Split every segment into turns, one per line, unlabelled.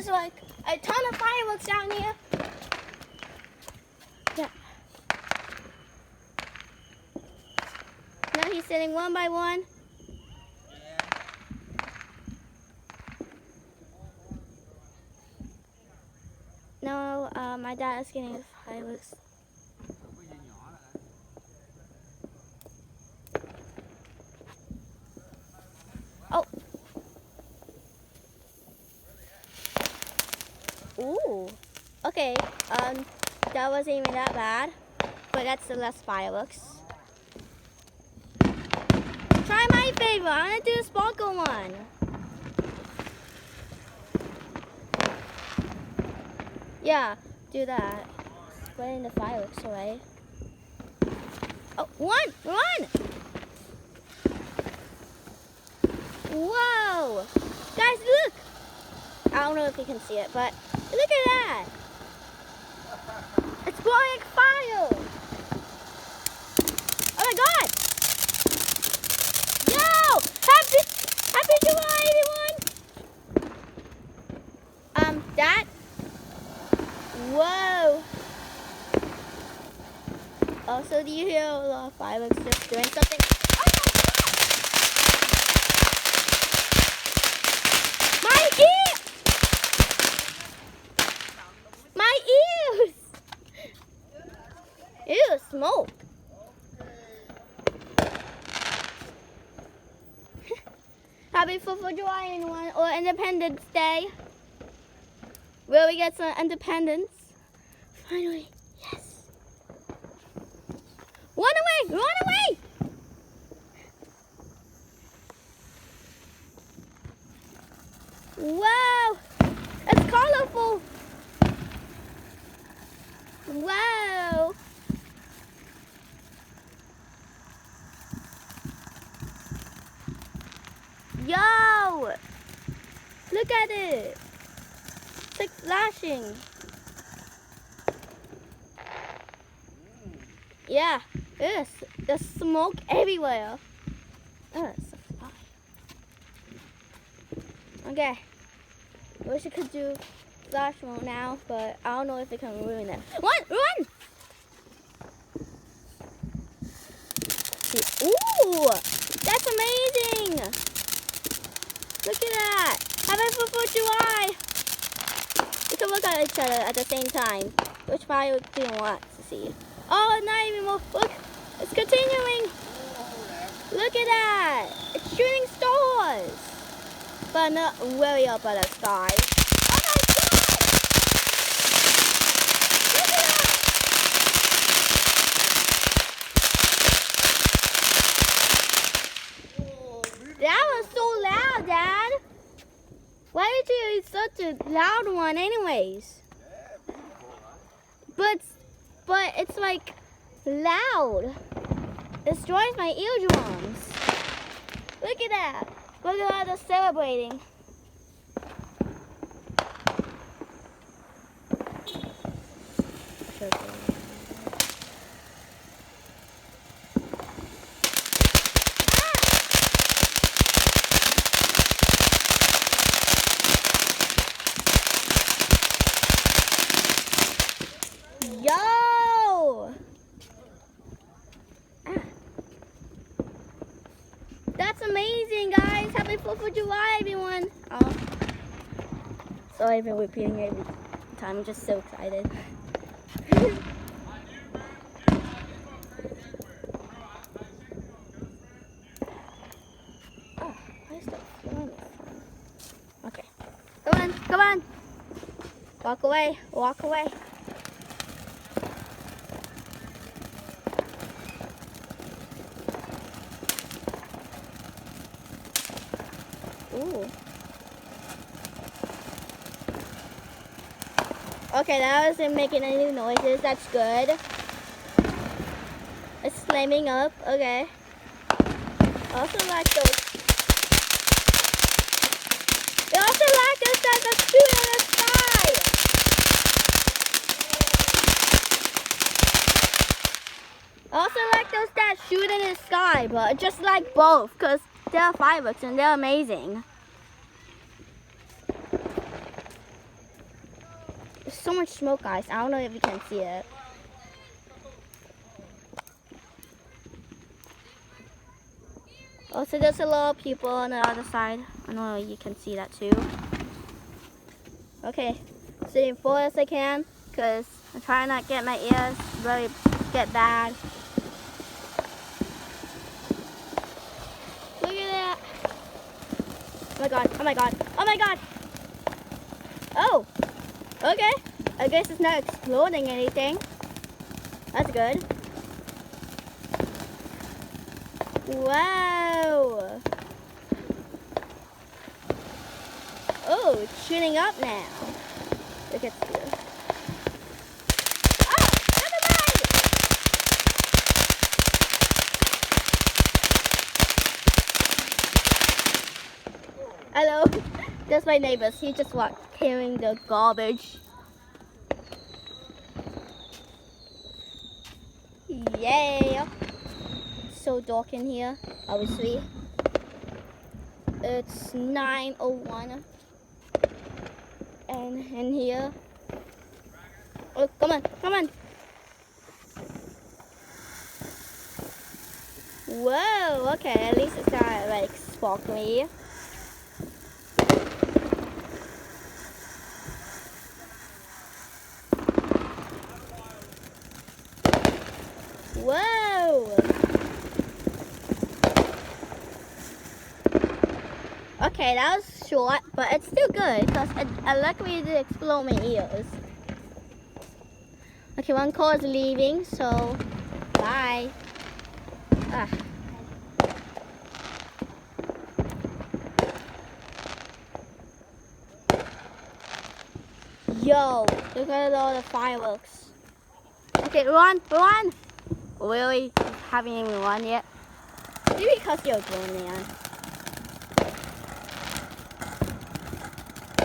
There's like a ton of fireworks down here. Yeah. Now he's sitting one by one. No, my dad is getting fireworks. Oh. Ooh. Okay. That wasn't even that bad, but that's the less fireworks. Try my favorite. I'm gonna do the sparkle one. Yeah, do that. Spreading the fireworks away. Oh, run! Whoa! Guys, look! I don't know if you can see it, but look at that! It's blowing like fire! Oh my god! Yo! Happy July, everyone! That? Whoa! Also, do you hear a lot of fireworks just doing something? My ears! Ew, smoke. Happy 4th of July, anyone, or Independence Day. Will we get some independence? Finally, yes. Run away! Wow, it's colorful. Wow. Yo, look at it. It's like flashing. Yeah, there's smoke everywhere. Oh, it's a fly. Okay, wish I could do flash mode now, but I don't know if it can ruin it. Run! Ooh, that's amazing! Look at that! Happy 4th of July! We can look at each other at the same time. Which fire do you want to see? Oh, not even more. Look, it's continuing. Look at that! It's shooting stars, but not way up at the sky. Oh my god! Look at that! That was so loud, Dad. Why did you use such a loud one anyways? But it's like loud. It destroys my eardrums. Look at that. Look at how they're celebrating. Yo! That's amazing, guys. Happy 4th of July, everyone. Oh. Sorry, I've been repeating it every time. I'm just so excited. Oh, why is that flying? Okay. Come on. Walk away. Ooh. Okay, that wasn't making any noises. That's good. It's flaming up. Okay. Also like those. I also like those that shoot in the sky. I also like those that shoot in the sky, but just like both, because they're fireworks and they're amazing. so much smoke, guys. I don't know if you can see it. Also, there's a lot of people on the other side. I know you can see that too. Okay, sitting forward as I can, because I'm trying not to get my ears really get bad. Look at that. Oh my god, oh my god, oh my god. Oh, okay. I guess it's not exploding anything. That's good. Wow. Oh, it's shooting up now. Look at this. Oh, never mind. Hello. That's my neighbors. He just walked carrying the garbage. Yay. So dark in here, obviously. It's 9:01. And in here. Oh, come on, come on. Whoa, okay, at least it's not like sparkly. Whoa. Okay, that was short, but it's still good because I luckily did explode my ears. Okay, one car is leaving, so bye. Ah. Yo, look at all the fireworks. Okay, run, run! Really? Haven't even run yet? Maybe because you're going, man.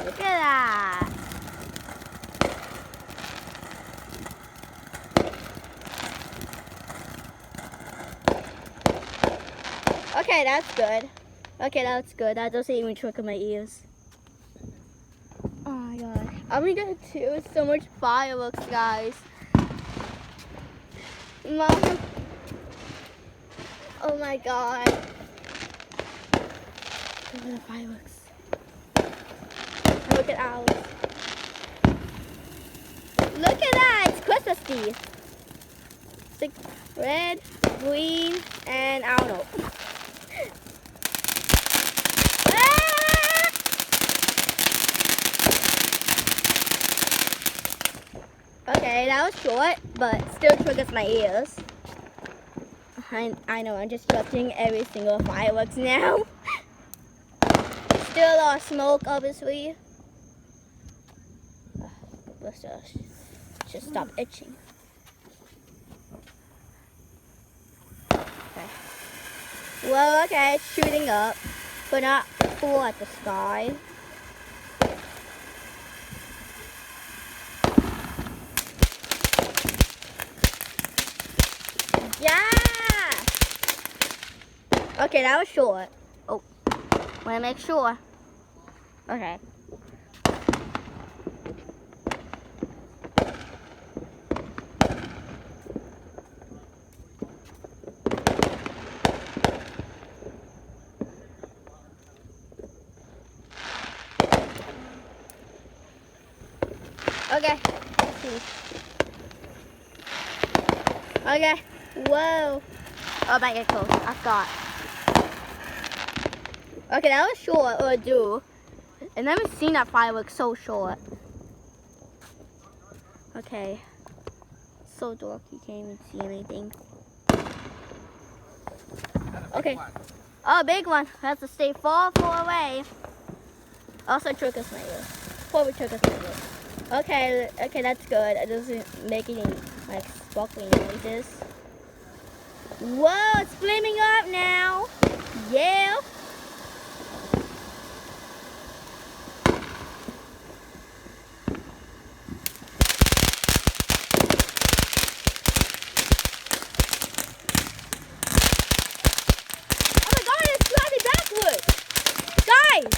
Look at that. Okay, that's good. Okay, that's good. That doesn't even trigger my ears. Oh my god. I'm gonna do so much fireworks, guys. Mom. Oh my god. Look at the fireworks. Look at ours. Look at that! It's Christmas-y. It's like red, green, and I don't know. Okay, that was short, but still triggers my ears. I know, I'm just judging every single fireworks now. Still a lot of smoke, obviously. Let's just stop itching. Okay. Well, okay, it's shooting up, but not full at the sky. Yeah! Okay, that was short. Oh, wanna make sure. Okay. Okay. Okay. Whoa. Oh, I might get close. I forgot. Okay, that was short, or do. I've never seen that fireworks so short. Okay. So dark, you can't even see anything. Okay. Oh, big one. I have to stay far, far away. Also, triggers my ear. Probably triggers my ear. Okay, okay, that's good. It doesn't make any like sparkling noises. Whoa, it's flaming up now. Yeah. Oh my god, it's sliding backwards. Guys.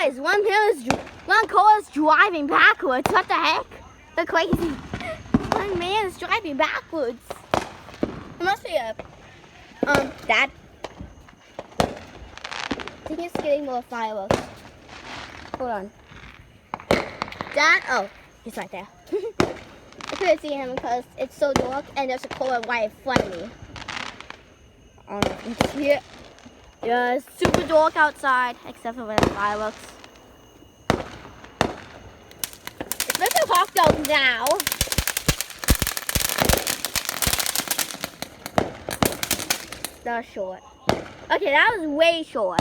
Guys, one car is driving backwards. What the heck? They're crazy. One man is driving backwards. It must be a Dad. I think he's getting more fireworks. Hold on. Dad, oh, he's right there. I couldn't see him because it's so dark and there's a car right in front of me. I don't know if you can see it. Yeah, it's super dark outside, except for when the fireworks. It's looking hot though now. That was short. Okay, that was way short.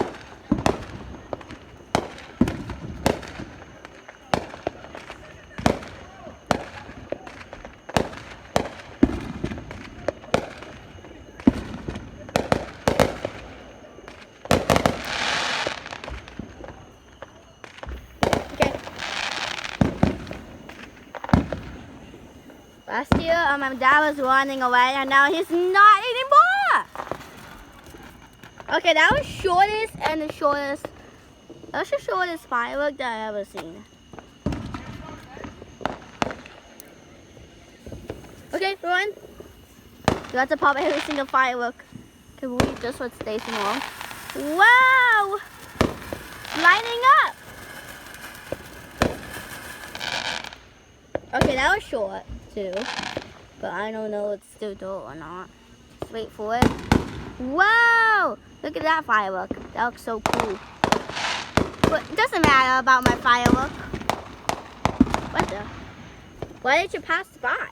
Last year, my dad was running away, and now he's not anymore. Okay, that was shortest and the shortest. That's the shortest firework that I've ever seen. Okay, run. We have to pop every single firework. Can we believe this one stays so long? Wow! Lighting up. Okay, that was short too, but I don't know if it's still dark or not. Just wait for it. Wow! Look at that firework. That looks so cool. But it doesn't matter about my firework. What the? Why did you pass by?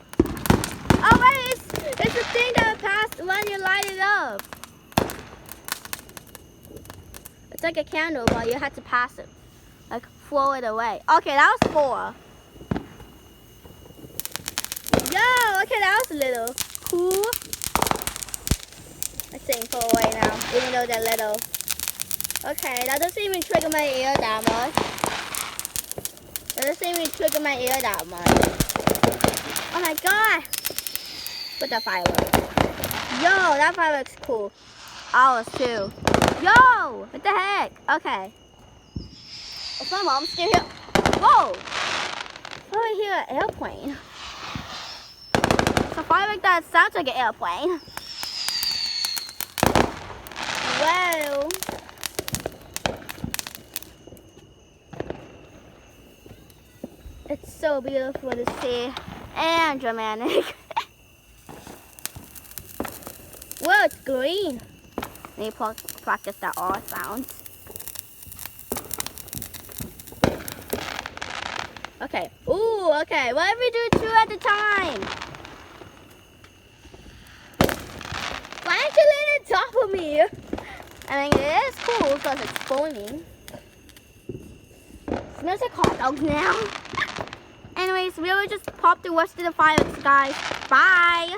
Oh wait, it's the thing that passed when you light it up. It's like a candle, but you had to pass it. Like throw it away. Okay, that was 4. Yo, okay, that was a little cool. Let's sing for away now, even though they're little. Okay, that doesn't even trigger my ear that much. That doesn't even trigger my ear that much. Oh my god! Put that firework. Yo, that firework's cool. Ours too. Yo! What the heck? Okay. Is my mom still here? Whoa! Oh, I hear an airplane. It's a firework that sounds like an airplane. Wow. It's so beautiful to see and dramatic. Whoa, it's green. Let me practice that R sound. Okay. Ooh, okay. What if we do 2 at a time? Why aren't you laying on top of me? I mean, it is cool because it's foaming. Smells like hot dogs now. Anyways, we will just pop the rest of the fireworks, guys. Bye.